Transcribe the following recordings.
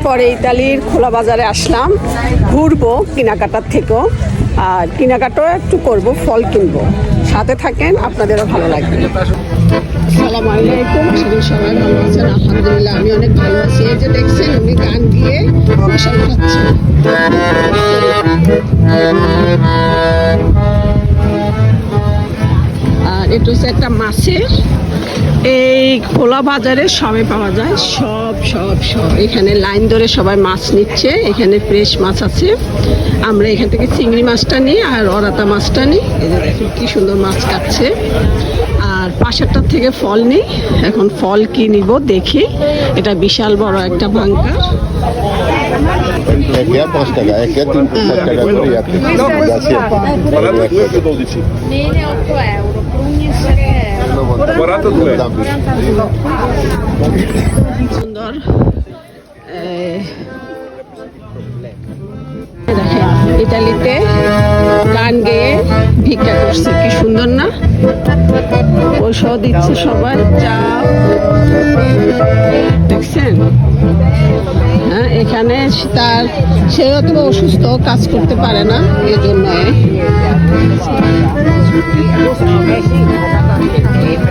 পরে ইতালির খোলা বাজারে আসলাম, ঘুরবো কেনাকাটার থেকেও, আর কেনাকাটাও একটু করব, ফল কিনবো। সাথে থাকেন, আপনাদেরও ভালো লাগবে। আসসালামু আলাইকুম, সবাই ভালো আছেন? আলহামদুলিল্লাহ, আমি অনেক ভালো আছি। এই যে দেখছেন, উনি গান দিয়ে মশাল খাচ্ছেন। আর এটা হচ্ছে একটা মাছের, এই খোলা বাজারে সবই পাওয়া যায়, সব সব সব। এখানে লাইন ধরে সবাই মাছ নিচ্ছে, এখানে ফ্রেশ মাছ আছে। আমরা এখান থেকে চিংড়ি মাছটা নিই আর অরাতা মাছটা নিই। এই যে দেখুন কি সুন্দর মাছ কাটছে। আর পাশেরটার থেকে ফল নিই। এখন ফল কি নিব দেখি। এটা বিশাল বড় একটা বাঙ্কার। সুন্দর ইতালিতে গান গেয়ে ভিক্ষা করছে, কি সুন্দর না? পয়সাও দিচ্ছে সবাই। চা দেখছেন? হ্যাঁ, এখানে তার সে অত অসুস্থ, কাজ করতে পারে না, এজন্য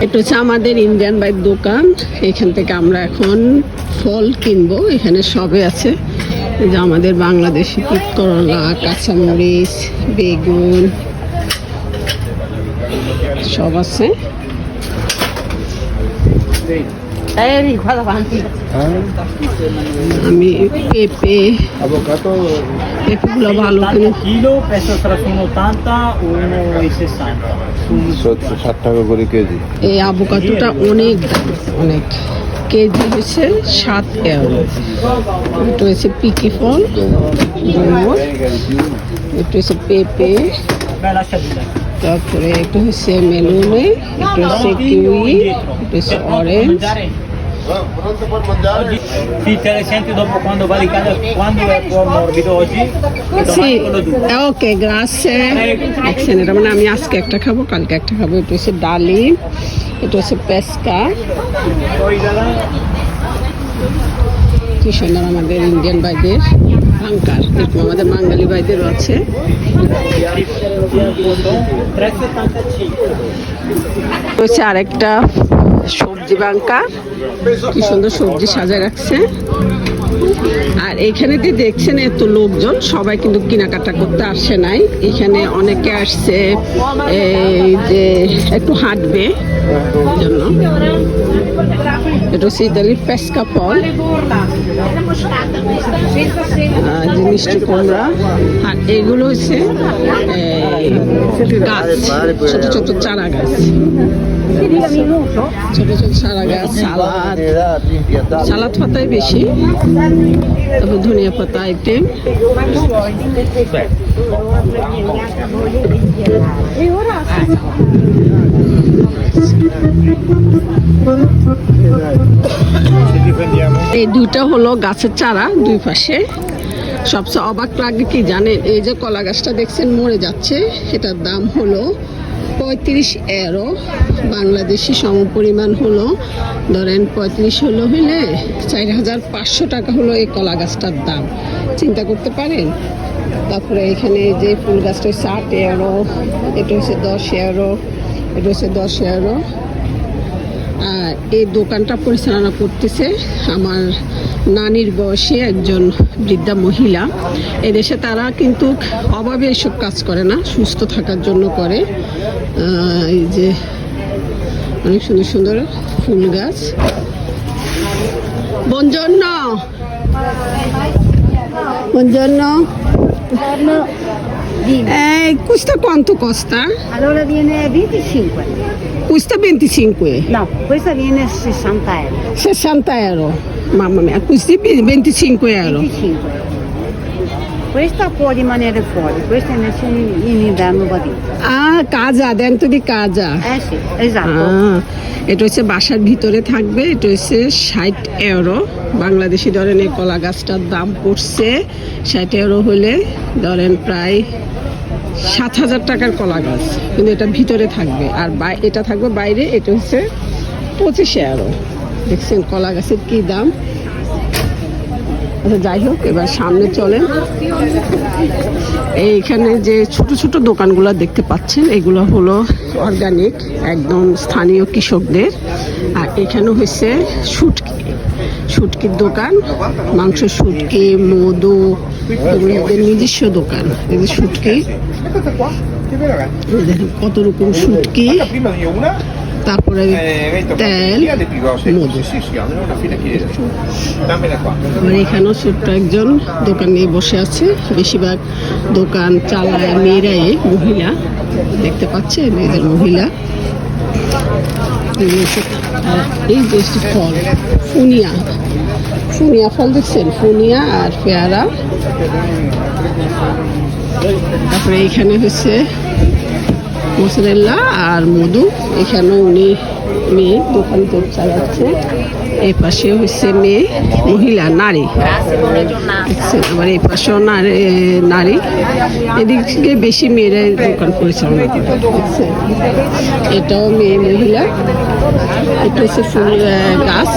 এটা হচ্ছে আমাদের ইন্ডিয়ান বাইক দোকান। এখান থেকে আমরা এখন ফল কিনবো। এখানে সবে আছে, যে আমাদের বাংলাদেশি করলা, কাঁচামরিচ, বেগুন সব আছে। আমি পেঁপেগুলো ভালো কিনে। এই আভোকাডোটা অনেক দাম, অনেক। কেজি হচ্ছে 7 ইউরো। এটা হচ্ছে পিকি ফল, এটা হচ্ছে পেঁপে, তারপরে এটা হচ্ছে মেলুনে, এটা হচ্ছে কিউই, এটা হচ্ছে অরেঞ্জ। ওকে, গ্রাসে দেখছেন, এটা মানে আমি আজকে একটা খাবো, কালকে একটা খাবো। এটা হচ্ছে ডালিম, এটা হচ্ছে পেস্কা। কি সুন্দর আমাদের ইন্ডিয়ান ভাইদের বাঙ্কার, এরকম আমাদের বাঙালি ভাইদেরও আছে। হচ্ছে আরেকটা সবজি বাঙ্কার, কি সুন্দর সবজি সাজায় রাখছে। আর এখানে দিয়ে দেখছেন এত লোকজন, সবাই কিন্তু কেনাকাটা করতে আসে নাই। এখানে অনেকে আসছে এই যে একটু হাঁটবে জন্য। এটা হচ্ছে ইতালির পেস্কা ফল, যে মিষ্টি কুমড়া। আর এগুলো হচ্ছে গাছ, ছোট ছোট চারা গাছ, ছোট ছোট চারা গাছ। সালাদ, সালাদ পাতাই বেশি, তারপর ধনিয়া পাতা আইটেম। এই দুইটা হলো গাছের চারা, দুই পাশে। সবচেয়ে অবাক লাগে কি জানেন? এই যে কলা গাছটা দেখছেন মরে যাচ্ছে, এটার দাম হলো 35 ইউরো। বাংলাদেশি সমপরিমাণ হলো, ধরেন 35 হলে 4500 টাকা হলো এই কলা গাছটার দাম। চিন্তা করতে পারেন? তারপরে এখানে যে ফুল গাছটা হচ্ছে 8 ইউরো, এটা হচ্ছে 10 ইউরো, এটা হচ্ছে 10 ইউরো। আর এই দোকানটা পরিচালনা করতেছে আমার নানির বয়সী একজন বৃদ্ধা মহিলা। এদেশে তারা কিন্তু অভাবে এসব কাজ করে না, সুস্থ থাকার জন্য করে। এই যে অনেক সুন্দর সুন্দর ফুল গাছ। buongiorno, buongiorno. Questa quanto costa? Allora viene 25. Questa 25? No, questa viene 60 euro. 60 euro, mamma mia, questi 25 euro. 25. Questa può rimanere fuori, questa invece in inverno va dentro. Ah, casa, dentro di casa. Sì, esatto. এটা হচ্ছে বাসার ভিতরে থাকবে। এটা হচ্ছে 60 euro. Bangladeshi ধরেন এই কলা গাছটার দাম পড়ছে 60 ইউরো হলে ধরেন প্রায় 7000 টাকার কলা গাছ, কিন্তু এটা ভিতরে থাকবে। আর এটা থাকবে বাইরে। এটা হচ্ছে 25 ইউরো। দেখছেন কলা গাছের কি দাম। আচ্ছা, যাই হোক, এবার সামনে চলেন। এইখানে যে ছোট ছোট দোকানগুলো দেখতে পাচ্ছেন, এগুলো হলো অর্গানিক, একদম স্থানীয় কৃষকদের। আর এখানে হচ্ছে শুটকির দোকান, মাংস শুটকি, মধু, এগুলো এদের নিজস্ব দোকান। এই যে শুটকি, দেখেন কত রকম শুটকি, তারপরে তেল, মধু। আর এখানেও ছোট্ট একজন দোকান নিয়ে বসে আছে। বেশিরভাগ দোকান চালায় মেয়েরাই, মহিলা দেখতে পাচ্ছেন, এদের মহিলা। এই যে ফল, ফুনিয়া ফল দেখছেন, ফুনিয়া আর পেয়ারা। তারপরে এখানে হচ্ছে মোজারেলা আর মধু। এখানে উনি মেয়ে দোকান চালাচ্ছে। এই পাশে হচ্ছে মেয়ে, মহিলা, নারী দেখছেন। আবার এই পাশেও নারী, এদিকে বেশি মেয়েরাই দোকান পরিচালনা করে দেখছেন। এটাও মেয়ে, মহিলা। এটা হচ্ছে ফুল গাছ,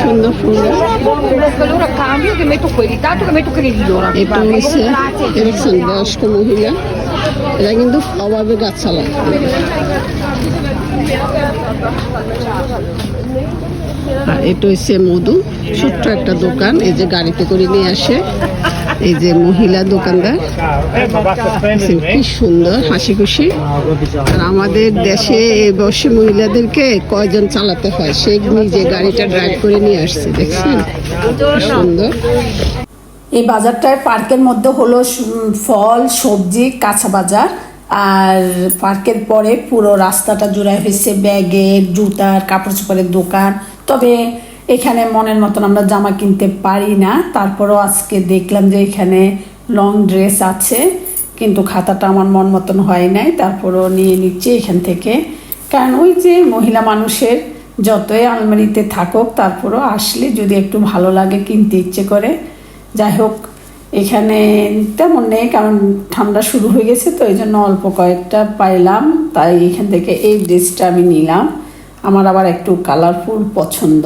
সুন্দর ফুল গাছ। এটা হচ্ছে দেখছেন বয়স্ক মহিলা, এরা কিন্তু অভাবে গাছ চালায়। আর এটা হচ্ছে মধু, ছোট্ট একটা দোকান। এই যে গাড়িতে করে নিয়ে আসে, এই যে মহিলা দোকানদার, কি সুন্দর হাসি খুশি। আর আমাদের দেশে এই বয়সী মহিলাদেরকে কয়জন চালাতে হয়, সে নিজে গাড়িটা ড্রাইভ করে নিয়ে আসছে, দেখছেন সুন্দর। এই বাজারটায় পার্কের মধ্যে হলো ফল, সবজি, কাঁচা বাজার। আর পার্কের পরে পুরো রাস্তাটা জুড়ে হয়েছে ব্যাগের, জুতার, কাপড় চোপড়ের দোকান। তবে এখানে মনের মতন আমরা জামা কিনতে পারি না। তারপরও আজকে দেখলাম যে এখানে লং ড্রেস আছে, কিন্তু খাতাটা আমার মন মতন হয় নাই। তারপরও নিয়ে নিচ্ছি এখান থেকে, কারণ ওই যে মহিলা মানুষের যতই আলমারিতে থাকুক, তারপরও আসলে যদি একটু ভালো লাগে কিনতে ইচ্ছে করে। যাই হোক, এখানে তেমন নেই, কারণ ঠান্ডা শুরু হয়ে গেছে, তো এই জন্য অল্প কয়েকটা পাইলাম। তাই এখান থেকে এই ড্রেসটা আমি নিলাম। আমার আবার একটু কালারফুল পছন্দ,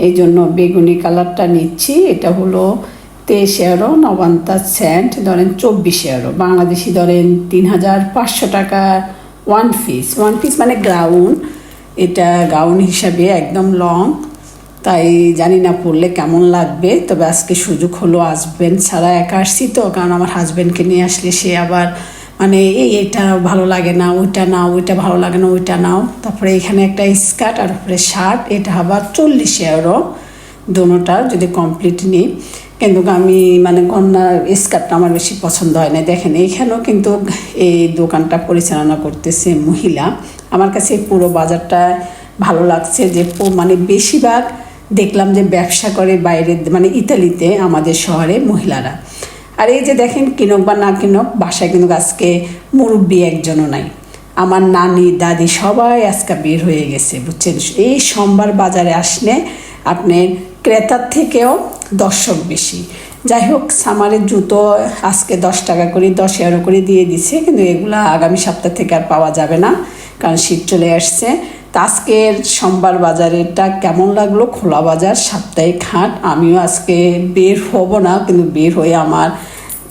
এই জন্য বেগুনি কালারটা নিচ্ছি। এটা হলো 23 ইউরো, নবান্তা সেন্ট, ধরেন 24 ইউরো, বাংলাদেশি ধরেন 3500 টাকা ওয়ান পিস মানে গাউন। এটা গাউন হিসাবে একদম লং, তাই জানি না পরলে কেমন লাগবে। তবে আজকে সুযোগ হলো, হাজব্যান্ড ছাড়া একা আসছি তো, কারণ আমার হাজব্যান্ডকে নিয়ে আসলে সে আবার মানে এটা ভালো লাগে না, ওইটা নাও, ওইটা ভালো লাগে না, ওইটা নাও। তারপরে এখানে একটা স্কার্ট আর উপরে শার্ট, এটা আবার 40 ইউরো দোনোটা যদি কমপ্লিট নিই। কিন্তু আমি মানে কন্যা স্কার্টটা আমার বেশি পছন্দ হয় না। দেখেন এইখানেও কিন্তু এই দোকানটা পরিচালনা করতেছে মহিলা। আমার কাছে পুরো বাজারটা ভালো লাগছে, যে মানে বেশিরভাগ দেখলাম যে ব্যবসা করে বাইরে, মানে ইতালিতে, আমাদের শহরে মহিলারা। আর এই যে দেখেন, কিনুক বা না কিনুক, বাসায় কিন্তু আজকে মুরব্বী একজনও নাই। আমার নানি, দাদি সবাই আজকে বের হয়ে গেছে, বুঝছেন। এই সোমবার বাজারে আসলে আপনার ক্রেতার থেকেও দর্শক বেশি। যাই হোক, সামারের জুতো আজকে 10 টাকা করে, 10 ইউরো করে দিয়ে দিছে, কিন্তু এগুলা আগামী সপ্তাহ থেকে আর পাওয়া যাবে না, কারণ শীত চলে আসছে। তো আজকের সোমবার বাজারেরটা কেমন লাগলো, খোলা বাজার, সাপ্তাহিক হাট। আমিও আজকে বের হব না, কিন্তু বের হয়ে আমার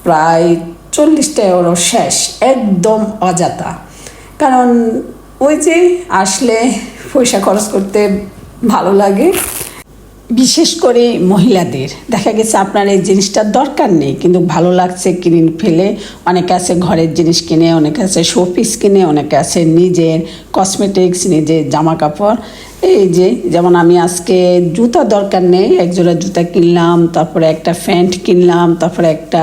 প্রায় 40 ইউরো শেষ, একদম অযথা। কারণ ওই যে আসলে পয়সা খরচ করতে ভালো লাগে, বিশেষ করে মহিলাদের। দেখা গেছে আপনার এই জিনিসটার দরকার নেই, কিন্তু ভালো লাগছে কিনে ফেলে। অনেকে আছে ঘরের জিনিস কিনে, অনেকে আছে শোপিস কিনে, অনেকে আছে নিজের কসমেটিক্স, নিজের জামা কাপড়। এই যে যেমন আমি আজকে জুতা দরকার নেই, একজোড়া জুতা কিনলাম, তারপরে একটা প্যান্ট কিনলাম, তারপরে একটা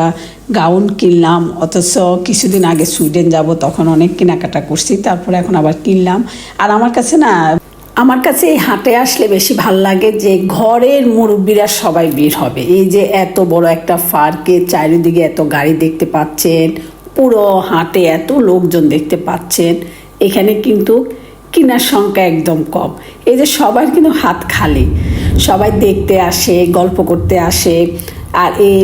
গাউন কিনলাম। অথচ কিছুদিন আগে সুইডেন যাব, তখন অনেক কেনাকাটা করছি, তারপরে এখন আবার কিনলাম। আর আমার কাছে এই হাটে আসলে বেশি ভাল লাগে যে ঘরের মুরব্বীরা সবাই বের হবে। এই যে এত বড় একটা পার্কে চারিদিকে এত গাড়ি দেখতে পাচ্ছেন, পুরো হাটে এত লোকজন দেখতে পাচ্ছেন। এখানে কিন্তু কেনার সংখ্যা একদম কম। এই যে সবার কিন্তু হাত খালি, সবাই দেখতে আসে, গল্প করতে আসে। আর এই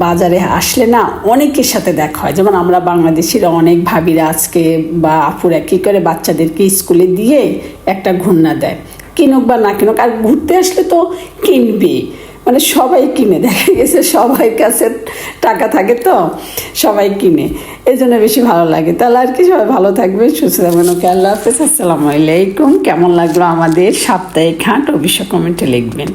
বাজারে আসলে না অনেকের সাথে দেখা হয়। যেমন আমরা বাংলাদেশিরা অনেক ভাবিরা আজকে বা আপুরা কী করে বাচ্চাদেরকে স্কুলে দিয়ে একটা ঘুরনা দেয়, কিনুক বা না কিনুক, আর ঘুরতে আসলে তো কিনবে, মানে সবাই কিনে, দেখা গেছে সবাই কাছে টাকা থাকে তো সবাই কিনে, এই জন্য বেশি ভালো লাগে। তাহলে আর কি, সবাই ভালো থাকবে, সুস্থ থাকবেন। ওকে, আল্লাহ হাফেজ, আসসালামু আলাইকুম। কেমন লাগলো আমাদের সাপ্তাহিক হাট অবশ্যই কমেন্টে লিখবেন।